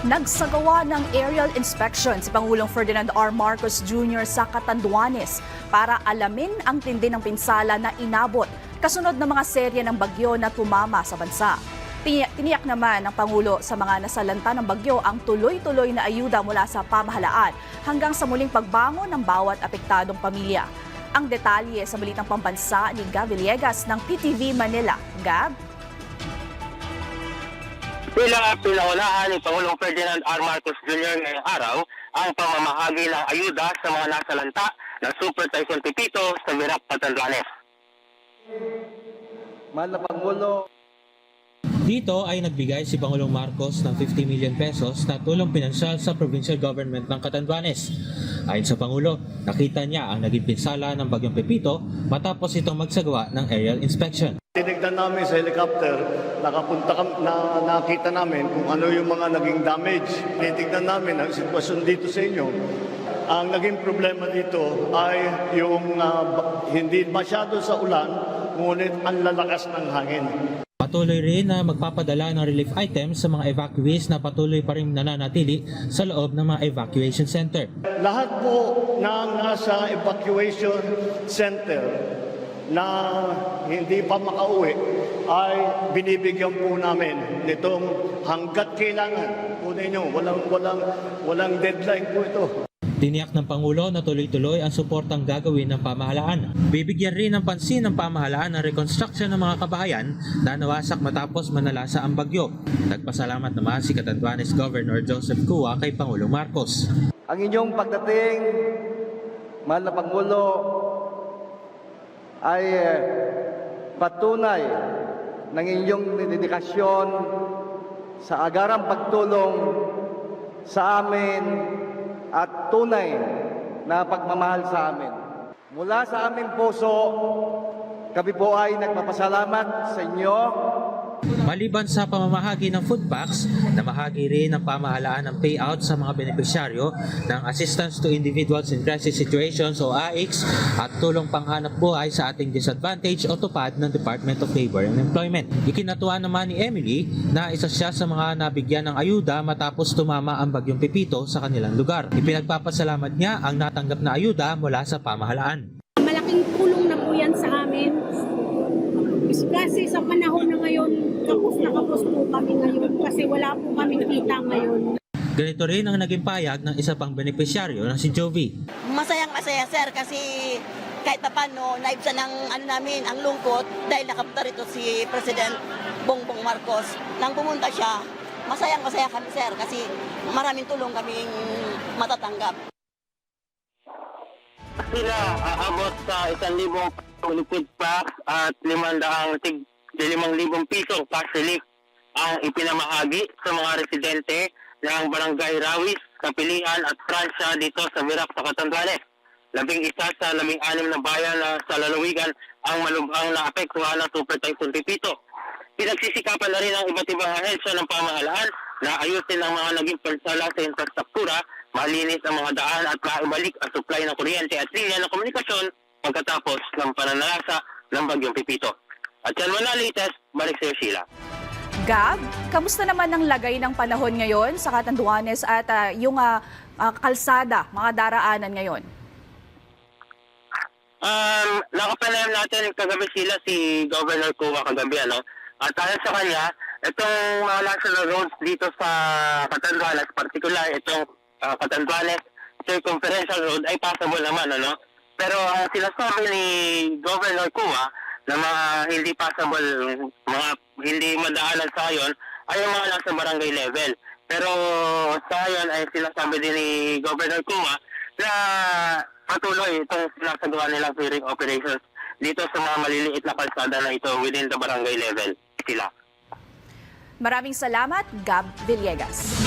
Nagsagawa ng aerial inspection si Pangulong Ferdinand R. Marcos Jr. sa Catanduanes para alamin ang tindi ng pinsala na inabot kasunod ng mga serye ng bagyo na tumama sa bansa. Tiniyak naman ng Pangulo sa mga nasalanta ng bagyo ang tuloy-tuloy na ayuda mula sa pamahalaan hanggang sa muling pagbangon ng bawat apektadong pamilya. Ang detalye sa Balitang Pambansa ni Gab Villegas ng PTV Manila. Gab? Pinaunahan ni Pangulong Ferdinand R. Marcos Jr. ngayong araw ang pamamahagi ng ayuda sa mga nasalanta ng Super Typhoon Pepito sa Virac, Catanduanes. Mahal na Pangulo, dito ay nagbigay si Pangulong Marcos ng 50 million pesos na tulong pinansyal sa provincial government ng Catanduanes. Ayon sa Pangulo, nakita niya ang naging pinsala ng Bagyong Pepito matapos itong magsagawa ng aerial inspection. tinignan namin sa helicopter, nakita namin kung ano yung mga naging damage. Titignan namin ang sitwasyon dito sa inyo. Ang naging problema dito ay yung hindi masyado sa ulan, ngunit ang lalakas ng hangin. Patuloy rin na magpapadala ng relief items sa mga evacuees na patuloy pa rin nananatili sa loob ng mga evacuation center. Lahat po na nasa evacuation center na hindi pa makauwi ay binibigyan po namin nitong hanggat kailangan. Kunin nyo, walang deadline po ito. Tiniyak ng Pangulo na tuloy-tuloy ang suportang gagawin ng pamahalaan. Bibigyan rin ng pansin ng pamahalaan ang reconstruction ng mga kabahayan na nawasak matapos manalasa ang bagyo. Nagpasalamat naman si Catanduanes Governor Joseph Cua kay Pangulong Marcos. Ang inyong pagdating, mahal na Pangulo, ay patunay ng inyong dedikasyon sa agarang pagtulong sa amin at tunay na pagmamahal sa amin. Mula sa aming puso, kami po ay nagpapasalamat sa inyo. Maliban sa pamamahagi ng food packs, namahagi rin ng pamahalaan ng payout sa mga benepisyaryo ng Assistance to Individuals in Crisis Situations o AICS at tulong panghanap buhay sa ating disadvantage o tupad ng Department of Labor and Employment. Ikinatuwa naman ni Emily na isa siya sa mga nabigyan ng ayuda matapos tumama ang Bagyong Pepito sa kanilang lugar. Ipinagpapasalamat niya ang natanggap na ayuda mula sa pamahalaan. Malaking tulong na po yan sa amin. Kasi sa panahon na ngayon, kapos na kapos po kami ngayon kasi wala po kami kita ngayon. Ganito rin ang naging payag ng isa pang benepisyaryo na si Jovi. Masayang-masaya sir kasi kahit pa paano naibsan ng namin ang lungkot dahil nakapunta rito si President Bongbong Marcos. Nang pumunta siya, masayang-masaya kami sir kasi maraming tulong kaming matatanggap. Sila aabot sa 1,000 food packs at 500 pisong cash relief ang ipinamahagi sa mga residente ng Barangay Rawis, Kapilian at Francia dito sa Virac sa Catanduanes. 11 sa 16 na bayan sa lalawigan ang malubhang naapektuhan ng Super Typhoon Pepito. Pinagsisikapan na rin ang iba't ibang ahensya ng pamahalaan na ayusin ang mga naging pansala sa infrastruktura, malinis ang mga daan at maibalik ang supply ng kuryente at linya ng komunikasyon pagkatapos ng pananalasa ng Bagyong Pepito. At yan muna latest, balik sa iyo Sheila. Gab, kamusta naman ang lagay ng panahon ngayon sa Catanduanes at yung kalsada, mga daraanan ngayon? Nakapanayam natin kagabi sila si Governor Cua kagabi, ano? At ayon sa kanya, itong mga national roads dito sa Catanduanes, particular itong Catanduanes Circumferential Road ay passable naman, ano? Pero sinasabi ni Governor Cua na mga hindi passable, mga hindi madaanan sa ayon ay yung mga nasa barangay level. Pero sa ayon ay sinasabi din ni Governor Cua na patuloy itong sinasagawa nilang clearing operations dito sa mga maliliit na kalsada na ito within the barangay level. Sila. Maraming salamat, Gab Villegas.